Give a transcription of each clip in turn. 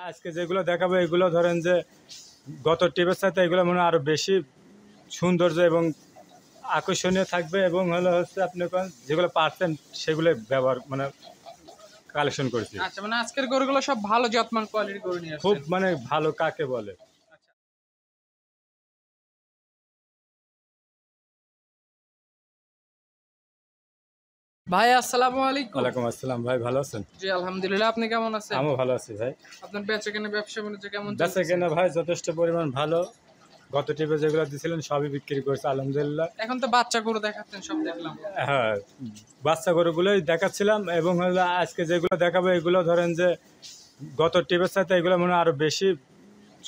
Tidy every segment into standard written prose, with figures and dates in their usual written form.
আজকে যেগুলো দেখাবো এগুলো ধরেন যে গত টিপের সাথে এগুলো মনে হয় আরো বেশি সৌন্দর্য এবং আকর্ষণীয় থাকবে এবং হচ্ছে আপনি যেগুলো পারছেন সেগুলো ব্যবহার কালেকশন করেছি। আচ্ছা, মানে আজকের গরুগুলো সব ভালো জাতমান কোয়ালিটির গরু নিয়ে খুব আসছেন। ভালো কাকে বলে। আচ্ছা ভাই, আসসালামু আলাইকুম। ওয়ালাইকুম আসসালাম ভাই, ভালো আছেন? জি আলহামদুলিল্লাহ, আপনি কেমন আছেন? আমিও ভালো আছি ভাই। আপনার বেচা কেনা ব্যবসা বাণিজ্য কেমন বেচা চলছে? কেনা ভাই যথেষ্ট পরিমাণ ভালো। গত টিপে যেগুলো দিয়েছিলেন সবই বিক্রি করেছে আলহামদুলিল্লাহ। এখন তো বাচ্চা গরু দেখাচ্ছেন, সব দেখলাম। হ্যাঁ, বাচ্চা গরুগুলোই দেখাচ্ছিলাম এবং আজকে যেগুলো দেখাবো এগুলো ধরেন যে গত টিপের সাথে এগুলো মনে হয় আরো বেশি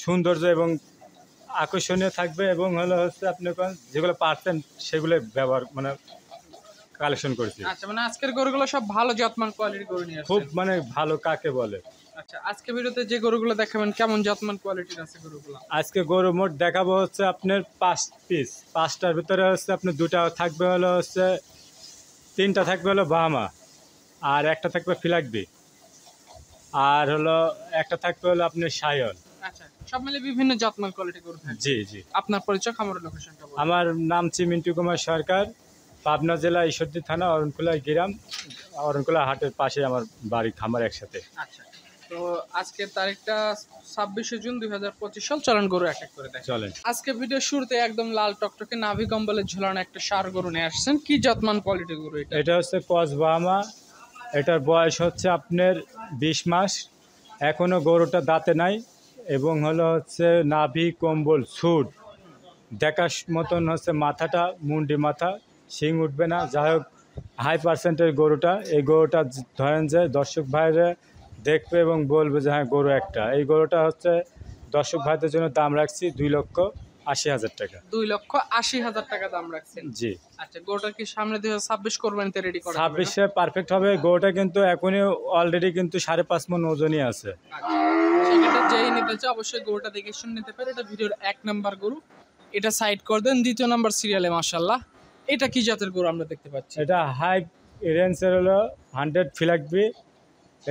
সৌন্দর্য এবং আকর্ষণীয় থাকবে এবং হচ্ছে আপনি যেগুলো পারছেন সেগুলো ব্যবহার কালেকশন করেছি। আচ্ছা, মানে আজকের গরুগুলো সব ভালো জাতমান কোয়ালিটির গরু নিয়ে খুব আসছেন। ভালো কাকে বলে। আচ্ছা, আজকে ভিডিওতে যে গরুগুলো দেখাবেন কেমন জাতমান কোয়ালিটির আছে গরুগুলো? আজকে গরু মোট দেখাবো হচ্ছে আপনার 5 পিস। 5টার ভিতরে হচ্ছে আপনার 2টা থাকবে হচ্ছে 3টা থাকবে বাহামা, আর একটা থাকবে ফিলাকবি, আর একটা থাকবে আপনার সায়ন। আচ্ছা, সব মিলে বিভিন্ন জাতমান কোয়ালিটির গরু থাকবে। জি জি। আপনার পরিচয়, খামারের লোকেশনটা বলুন। আমার নাম মিন্টু কুমার সরকার, পাবনা জেলা ঈশ্বরদী থানা অরণকুলা গ্রাম, অরণকুলা হাটের পাশে আমার বাড়ি খামার একসাথে। আচ্ছা, তো আজকের তারিখটা 26শে জুন 2025 সাল। চলেন গরু এক এক করে দেখেন। চলেন। আজকে ভিডিও শুরুতে একদম লাল টকটকে নাভি কম্বলে ঝোলানো একটা ষাঁড় গরু নিয়ে আসছেন। কি জাতমান কোয়ালিটির গরু এটা? এটা হচ্ছে কস বাহামা। এটার বয়স হচ্ছে আপনার 20 মাস। এখনো গরুটা দাঁতে নাই এবং হচ্ছে নাভি কম্বল ছুট দেখার মতন হচ্ছে মাথাটা মুন্ডি মাথা, শিং উঠবে না। যাই হোক, হাই পার্সেন্টের গরুটা। এই গরুটা ধরেন যে দর্শক ভাইরা দেখবে এবং বলবে যে হ্যাঁ গরু একটা। এই গরুটা হচ্ছে দর্শক ভাইদের জন্য দাম রাখছি 2,80,000 টাকা। 2,80,000 টাকা দাম রাখছেন। জি। আচ্ছা, গরুটা কি সামনে 2026 কোরবানিতে রেডি করা যাবে না? 26-এ পারফেক্ট হবে। গরুটা কিন্তু এখনই অলরেডি কিন্তু 5.5 মণ ওজনই আছে। আচ্ছা, সেক্ষেত্রে যেই নিতে চায় অবশ্যই গরুটা দেখে শুনে নিতে পারে। এটা ভিডিওর 1 নাম্বার গরু। এটা সাইড করে দেন। 2য় নাম্বার সিরিয়ালে মাশাআল্লাহ। এটা কি জাতের গরু আমরা দেখতে পাচ্ছি? এটা হাই রেঞ্জের 100 ফিলাকবি।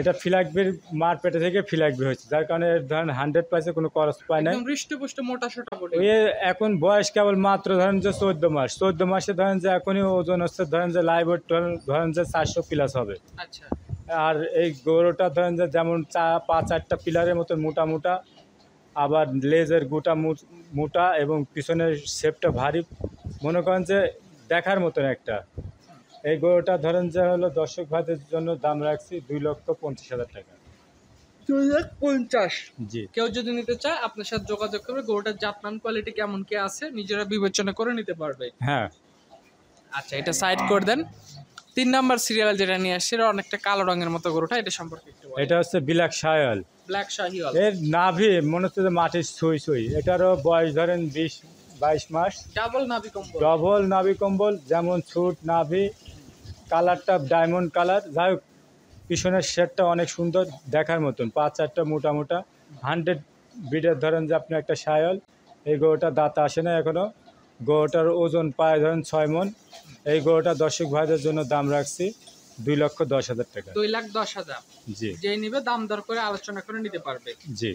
এটা ফিলাকবির মার পেটে থেকে ফিলাকবি হচ্ছে, যার কারণে ধরেন 100 পাইছে, কোনো খরচ পায় নাই। একদম হৃষ্টপুষ্ট মোটা সোটা বডি। ওই এখন বয়স কেবল মাত্র ধরেন যে 14 মাস। 14 মাসে ধরেন যে এখনই ওজন হচ্ছে ধরেন যে লাইভ ধরেন যে 400 প্লাস হবে। আচ্ছা, আর এই গরুটা ধরেন যে যেমন 5-8টা পিলারের মতো মোটা মোটা, আবার লেজের গোটা মোটা এবং পিছনের শেপটা ভারী, মনে করেন যে দেখার মতন একটা। এই গরুটা ধরেন যে দর্শক ভাইদের জন্য দাম রাখছি 2,50,000 টাকা। 2,50,000। জি। কেউ যদি নিতে চায় আপনার সাথে যোগাযোগ করবে। গরুটার জাতমান কোয়ালিটি কেমন কি আছে নিজেরা বিবেচনা করে নিতে পারবে। হ্যাঁ। আচ্ছা, এটা সাইড করে দেন। 3 নাম্বার সিরিয়াল যেটা নিয়ে আসছে এটা অনেকটা কালো রঙের মতো গরুটা, এটা সম্পর্কে একটু বলেন। এটা হচ্ছে ব্ল্যাক শায়াল। ব্ল্যাক শাহিওয়াল। এর নাভি মনে হচ্ছে যে মাটির ছুঁই ছুঁই। এটারও বয়স ধরেন 20-22 মাস। ডাবল নাভি কম্বল। ডবল নাভি কম্বল, যেমন ছুট নাভি, কালারটা ডায়মন্ড কালার। যাই হোক, পিছনের শেডটা অনেক সুন্দর দেখার মতন। 5-4টা মোটা মোটা 100 বিডের ধরেন যে আপনি একটা শায়াল। এই গরুটা দাঁত আসে না এখনো। গরুটার ওজন পায় ধরেন 6 মণ। এই গরুটা দর্শক ভাইদের জন্য দাম রাখছি 2,10,000 টাকা। 2,10,000। জি যেই নিবে দাম দর করে আলোচনা করে নিতে পারবে। জি।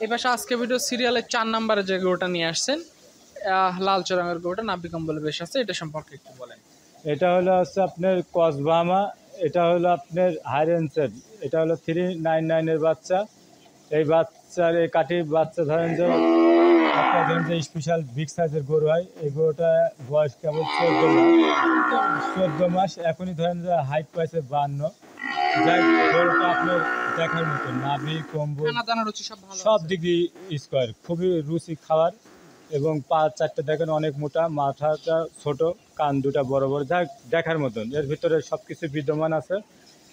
এবার আজকে ভিডিও সিরিয়ালের 4 নাম্বারে যে গরুটা নিয়ে আসছেন, লাল রঙের গরুটা নাভি কম্বলে বেশ আছে, এটা সম্পর্কে একটু বলেন। এটা হচ্ছে আপনার কসবামা। এটা আপনার হাই রেঞ্জের। এটা 399 এর বাচ্চা। এই বাচ্চার এই কাঠির বাচ্চা ধরেন যে আপনার ধরেন যে স্পেশাল বিগ সাইজের গরু হয়। এই গরুটা বয়স কেবল 14 মাস। 14 মাস এখনই ধরেন যে হাইট পাইছে 52। যাই গরুটা আপনার দেখার মতো নাভি কম্বল খানা দানা রুচি সব ভালো সব আছে। দিক দিয়ে স্কোয়ার, খুবই রুচি খাবার। এবং 5-4টা দেখেন অনেক মোটা, মাথাটা ছোট, কান দুটা বড় বড়, যা দেখার মতন। এর ভিতরে সব কিছু বিদ্যমান আছে।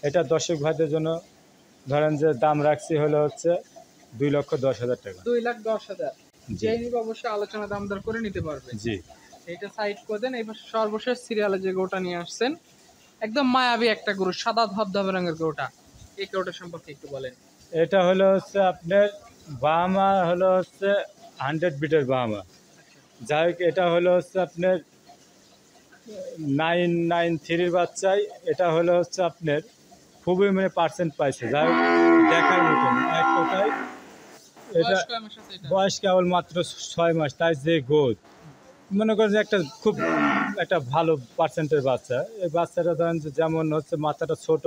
এটা দর্শক ভাইদের জন্য ধরেন যে দাম রাখছি হচ্ছে 2,10,000 টাকা। 2,10,000। জি। যেই নিবে অবশ্যই আলোচনা দাম দর করে নিতে পারবে। জি। এটা সাইড করে দেন। এবার সর্বশেষ সিরিয়ালে যে গরুটা নিয়ে আসছেন, একদম মায়াবী একটা গরু, সাদা ধবধবে রঙের গরুটা। এই গরুটা সম্পর্কে একটু বলেন। এটা হচ্ছে আপনার বাহামা, হচ্ছে 100 বিটের বাহামা। যাই হোক, এটা হচ্ছে আপনার 993-র বাচ্চাই। এটা হচ্ছে আপনার খুবই মানে পার্সেন্ট পাইছে, যাই হোক দেখার মতন এক কথায়। এটা বয়স কয় মাস আছে এটা? বয়স কেবল মাত্র 6 মাস, তাই যে গোদ মনে করেন যে একটা খুব একটা ভালো পার্সেন্টের বাচ্চা। এই বাচ্চাটা ধরেন যে যেমন হচ্ছে মাথাটা ছোট,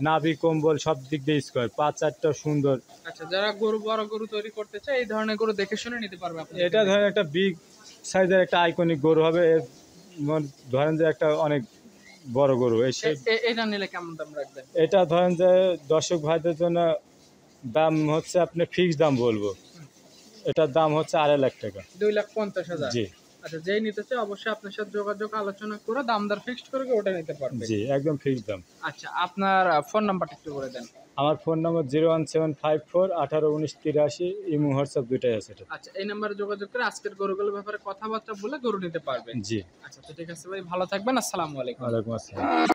নাভি কম্বল সব দিক দিয়ে স্কোয়ার, পা চারটা সুন্দর। আচ্ছা, যারা গরু বড় গরু তৈরি করতে চায় এই ধরনের গরু দেখে শুনে নিতে পারবে আপনি। এটা ধরেন একটা বিগ সাইজের একটা আইকনিক গরু হবে। এর ধরেন যে একটা অনেক বড় গরু। এটা নিলে কেমন দাম রাখবেন? এটা ধরেন যে দর্শক ভাইদের জন্য দাম হচ্ছে আপনি ফিক্স দাম বলবো, এটার দাম হচ্ছে 2.5 লাখ টাকা। 2,50,000। জি আচ্ছা, যেই নিতে চায় অবশ্যই আপনার সাথে যোগাযোগ আলোচনা করে দামদার ফিক্সড করে ওটা নিতে পারবে। জি, একদম ফিক্স দাম। আচ্ছা, আপনার ফোন নাম্বারটা একটু বলে দেন। আমার ফোন নম্বর 01754 181983। ইমো হোয়াটসঅ্যাপ দুইটাই আছে এটা। আচ্ছা, এই নাম্বারে যোগাযোগ করে আজকের গরুগুলোর ব্যাপারে কথাবার্তা বলে গরু নিতে পারবেন। জি, আচ্ছা, তো ঠিক আছে ভাই, ভালো থাকবেন। আসসালামু আলাইকুম। ওয়ালাইকুম আসসালাম।